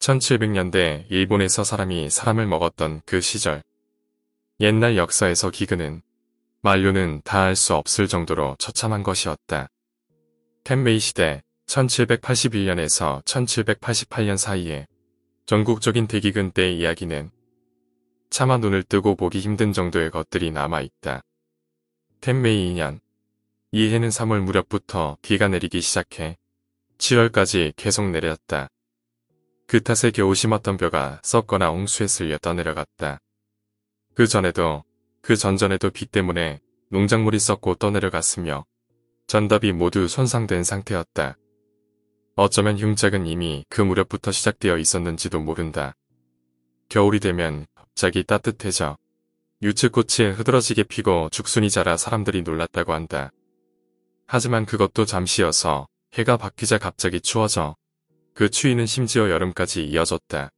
1700년대 일본에서 사람이 사람을 먹었던 그 시절. 옛날 역사에서 기근은, 만류는 다할 수 없을 정도로 처참한 것이었다. 텐메이 시대 1781년에서 1788년 사이에 전국적인 대기근 때의 이야기는 차마 눈을 뜨고 보기 힘든 정도의 것들이 남아있다. 텐메이 2년, 이 해는 3월 무렵부터 비가 내리기 시작해 7월까지 계속 내렸다. 그 탓에 겨우 심었던 벼가 썩거나 홍수에 쓸려 떠내려갔다. 그 전전에도 비 때문에 농작물이 썩고 떠내려갔으며 전답이 모두 손상된 상태였다. 어쩌면 흉작은 이미 그 무렵부터 시작되어 있었는지도 모른다. 겨울이 되면 갑자기 따뜻해져 유채꽃이 흐드러지게 피고 죽순이 자라 사람들이 놀랐다고 한다. 하지만 그것도 잠시여서 해가 바뀌자 갑자기 추워져 그 추위는 심지어 여름까지 이어졌다.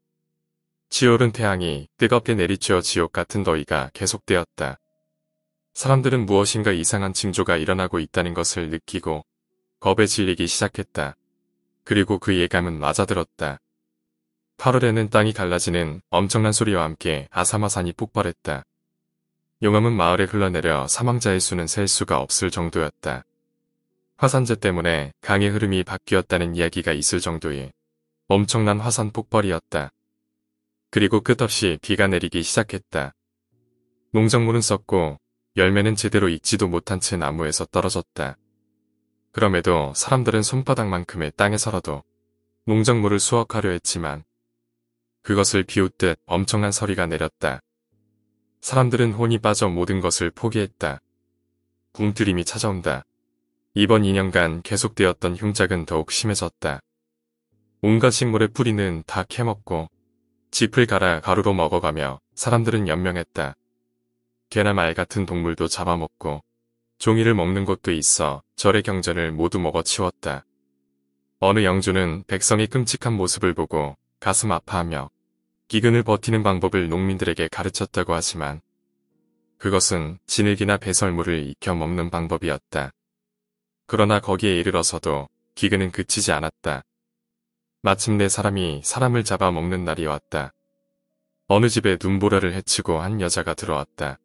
치오른 태양이 뜨겁게 내리쬐어 지옥 같은 더위가 계속되었다. 사람들은 무엇인가 이상한 징조가 일어나고 있다는 것을 느끼고 겁에 질리기 시작했다. 그리고 그 예감은 맞아들었다. 8월에는 땅이 갈라지는 엄청난 소리와 함께 아사마산이 폭발했다. 용암은 마을에 흘러내려 사망자의 수는 셀 수가 없을 정도였다. 화산재 때문에 강의 흐름이 바뀌었다는 이야기가 있을 정도의 엄청난 화산 폭발이었다. 그리고 끝없이 비가 내리기 시작했다. 농작물은 썩고 열매는 제대로 익지도 못한 채 나무에서 떨어졌다. 그럼에도 사람들은 손바닥만큼의 땅에서라도 농작물을 수확하려 했지만 그것을 비웃듯 엄청난 서리가 내렸다. 사람들은 혼이 빠져 모든 것을 포기했다. 굶주림이 찾아온다. 이번 2년간 계속되었던 흉작은 더욱 심해졌다. 온갖 식물의 뿌리는 다 캐먹고 짚을 갈아 가루로 먹어가며 사람들은 연명했다. 개나 말 같은 동물도 잡아먹고 종이를 먹는 곳도 있어 절의 경전을 모두 먹어치웠다. 어느 영주는 백성의 끔찍한 모습을 보고 가슴 아파하며 기근을 버티는 방법을 농민들에게 가르쳤다고 하지만 그것은 진흙이나 배설물을 익혀 먹는 방법이었다. 그러나 거기에 이르러서도 기근은 그치지 않았다. 마침내 사람이 사람을 잡아먹는 날이 왔다. 어느 집에 눈보라를 헤치고 한 여자가 들어왔다.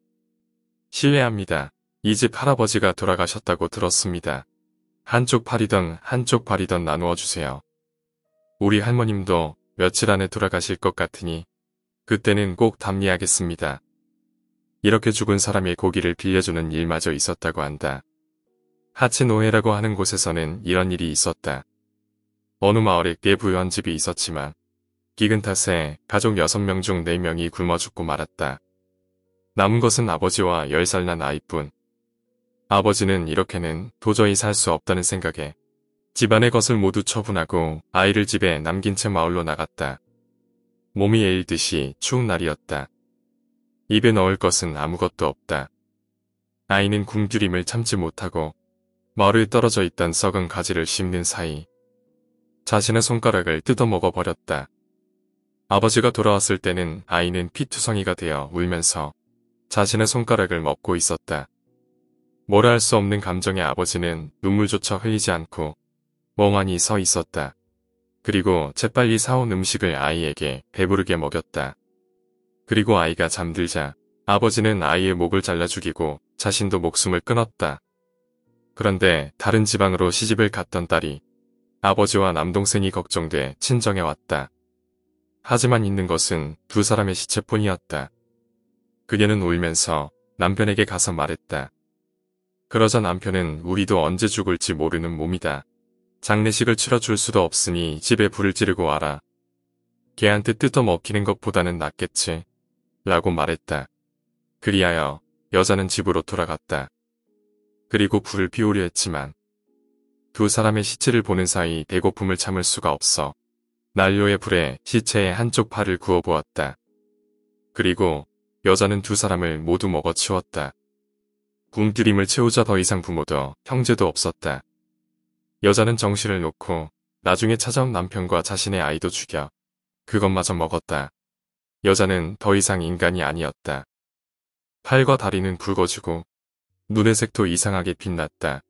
실례합니다. 이 집 할아버지가 돌아가셨다고 들었습니다. 한쪽 팔이던 나누어 주세요. 우리 할머님도 며칠 안에 돌아가실 것 같으니 그때는 꼭 답례하겠습니다. 이렇게 죽은 사람의 고기를 빌려주는 일마저 있었다고 한다. 하치노해라고 하는 곳에서는 이런 일이 있었다. 어느 마을에 꽤 부유한 집이 있었지만 기근 탓에 가족 6명 중 4명이 굶어 죽고 말았다. 남은 것은 아버지와 10살 난 아이뿐. 아버지는 이렇게는 도저히 살 수 없다는 생각에 집안의 것을 모두 처분하고 아이를 집에 남긴 채 마을로 나갔다. 몸이 애일듯이 추운 날이었다. 입에 넣을 것은 아무것도 없다. 아이는 굶주림을 참지 못하고 마루에 떨어져 있던 썩은 가지를 씹는 사이 자신의 손가락을 뜯어 먹어버렸다. 아버지가 돌아왔을 때는 아이는 피투성이가 되어 울면서 자신의 손가락을 먹고 있었다. 뭐라 할 수 없는 감정의 아버지는 눈물조차 흘리지 않고 멍하니 서 있었다. 그리고 재빨리 사온 음식을 아이에게 배부르게 먹였다. 그리고 아이가 잠들자 아버지는 아이의 목을 잘라 죽이고 자신도 목숨을 끊었다. 그런데 다른 지방으로 시집을 갔던 딸이 아버지와 남동생이 걱정돼 친정에 왔다. 하지만 있는 것은 2사람의 시체뿐이었다. 그녀는 울면서 남편에게 가서 말했다. 그러자 남편은 우리도 언제 죽을지 모르는 몸이다. 장례식을 치러줄 수도 없으니 집에 불을 지르고 와라. 개한테 뜯어 먹히는 것보다는 낫겠지. 라고 말했다. 그리하여 여자는 집으로 돌아갔다. 그리고 불을 피우려 했지만 2사람의 시체를 보는 사이 배고픔을 참을 수가 없어 난로의 불에 시체의 한쪽 팔을 구워 보았다. 그리고 여자는 2사람을 모두 먹어치웠다. 굶주림을 채우자 더 이상 부모도 형제도 없었다. 여자는 정신을 놓고 나중에 찾아온 남편과 자신의 아이도 죽여 그것마저 먹었다. 여자는 더 이상 인간이 아니었다. 팔과 다리는 붉어지고 눈의 색도 이상하게 빛났다.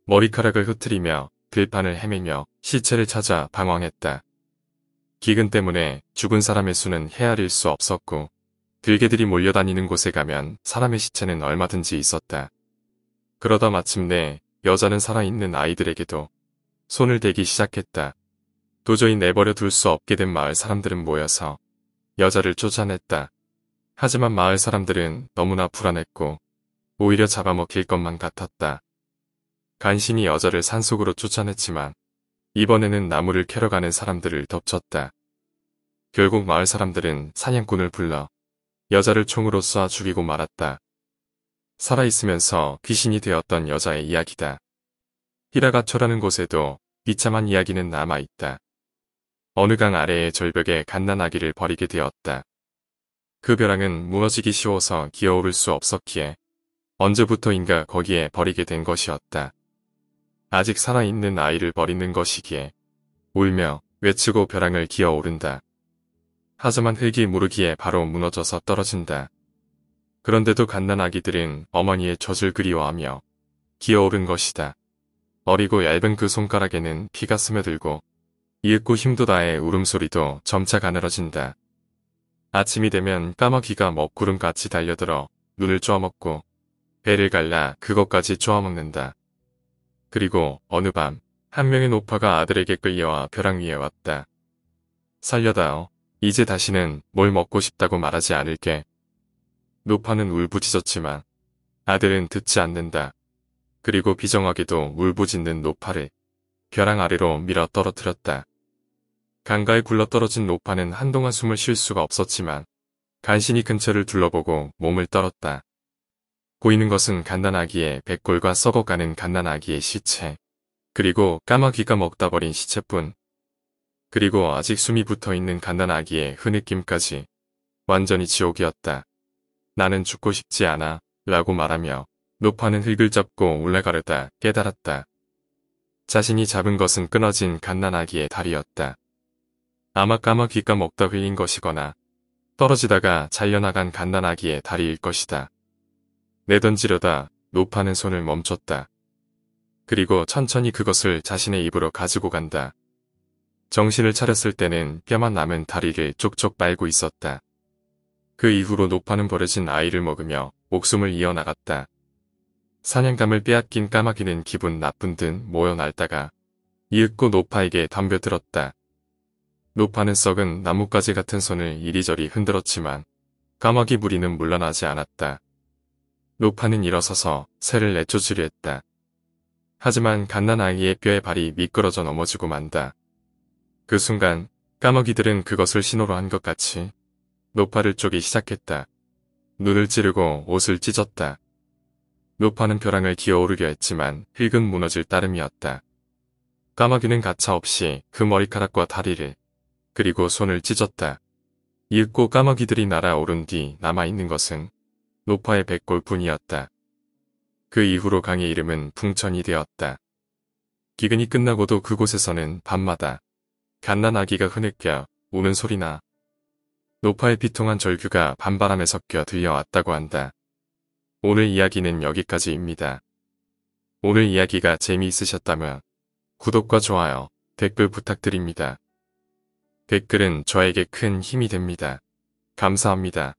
머리카락을 흐트리며 들판을 헤매며 시체를 찾아 방황했다. 기근 때문에 죽은 사람의 수는 헤아릴 수 없었고 들개들이 몰려다니는 곳에 가면 사람의 시체는 얼마든지 있었다. 그러다 마침내 여자는 살아있는 아이들에게도 손을 대기 시작했다. 도저히 내버려 둘 수 없게 된 마을 사람들은 모여서 여자를 쫓아냈다. 하지만 마을 사람들은 너무나 불안했고 오히려 잡아먹힐 것만 같았다. 간신히 여자를 산속으로 쫓아냈지만 이번에는 나무를 캐러 가는 사람들을 덮쳤다. 결국 마을 사람들은 사냥꾼을 불러 여자를 총으로 쏴 죽이고 말았다. 살아있으면서 귀신이 되었던 여자의 이야기다. 히라가초라는 곳에도 비참한 이야기는 남아있다. 어느 강 아래의 절벽에 갓난아기를 버리게 되었다. 그 벼랑은 무너지기 쉬워서 기어오를 수 없었기에 언제부터인가 거기에 버리게 된 것이었다. 아직 살아있는 아이를 버리는 것이기에 울며 외치고 벼랑을 기어오른다. 하지만 흙이 무르기에 바로 무너져서 떨어진다. 그런데도 갓난아기들은 어머니의 젖을 그리워하며 기어오른 것이다. 어리고 얇은 그 손가락에는 피가 스며들고 이윽고 힘도 다해 울음소리도 점차 가늘어진다. 아침이 되면 까마귀가 먹구름같이 달려들어 눈을 쪼아먹고 배를 갈라 그것까지 쪼아먹는다. 그리고 어느 밤 한 명의 노파가 아들에게 끌려와 벼랑 위에 왔다. 살려다오. 이제 다시는 뭘 먹고 싶다고 말하지 않을게. 노파는 울부짖었지만 아들은 듣지 않는다. 그리고 비정하게도 울부짖는 노파를 벼랑 아래로 밀어 떨어뜨렸다. 강가에 굴러떨어진 노파는 한동안 숨을 쉴 수가 없었지만 간신히 근처를 둘러보고 몸을 떨었다. 보이는 것은 갓난아기의 백골과 썩어가는 갓난아기의 시체, 그리고 까마귀가 먹다 버린 시체뿐. 그리고 아직 숨이 붙어있는 갓난아기의 흐느낌까지. 완전히 지옥이었다. 나는 죽고 싶지 않아 라고 말하며 노파는 흙을 잡고 올라가려다 깨달았다. 자신이 잡은 것은 끊어진 갓난아기의 다리였다. 아마 까마귀가 먹다 흘린 것이거나 떨어지다가 잘려나간 갓난아기의 다리일 것이다. 내던지려다 노파는 손을 멈췄다. 그리고 천천히 그것을 자신의 입으로 가지고 간다. 정신을 차렸을 때는 뼈만 남은 다리를 쪽쪽 빨고 있었다. 그 이후로 노파는 버려진 아이를 먹으며 목숨을 이어나갔다. 사냥감을 빼앗긴 까마귀는 기분 나쁜 듯 모여 날다가 이윽고 노파에게 덤벼들었다. 노파는 썩은 나뭇가지 같은 손을 이리저리 흔들었지만 까마귀 무리는 물러나지 않았다. 노파는 일어서서 새를 내쫓으려 했다. 하지만 갓난아이의 뼈에 발이 미끄러져 넘어지고 만다. 그 순간 까마귀들은 그것을 신호로 한 것 같이 노파를 쪼기 시작했다. 눈을 찌르고 옷을 찢었다. 노파는 벼랑을 기어오르려 했지만 흙은 무너질 따름이었다. 까마귀는 가차없이 그 머리카락과 다리를 그리고 손을 찢었다. 이윽고 까마귀들이 날아오른 뒤 남아있는 것은 노파의 백골뿐이었다. 그 이후로 강의 이름은 풍천이 되었다. 기근이 끝나고도 그곳에서는 밤마다 갓난아기가 흐느껴 우는 소리나 노파의 비통한 절규가 밤바람에 섞여 들려왔다고 한다. 오늘 이야기는 여기까지입니다. 오늘 이야기가 재미있으셨다면 구독과 좋아요, 댓글 부탁드립니다. 댓글은 저에게 큰 힘이 됩니다. 감사합니다.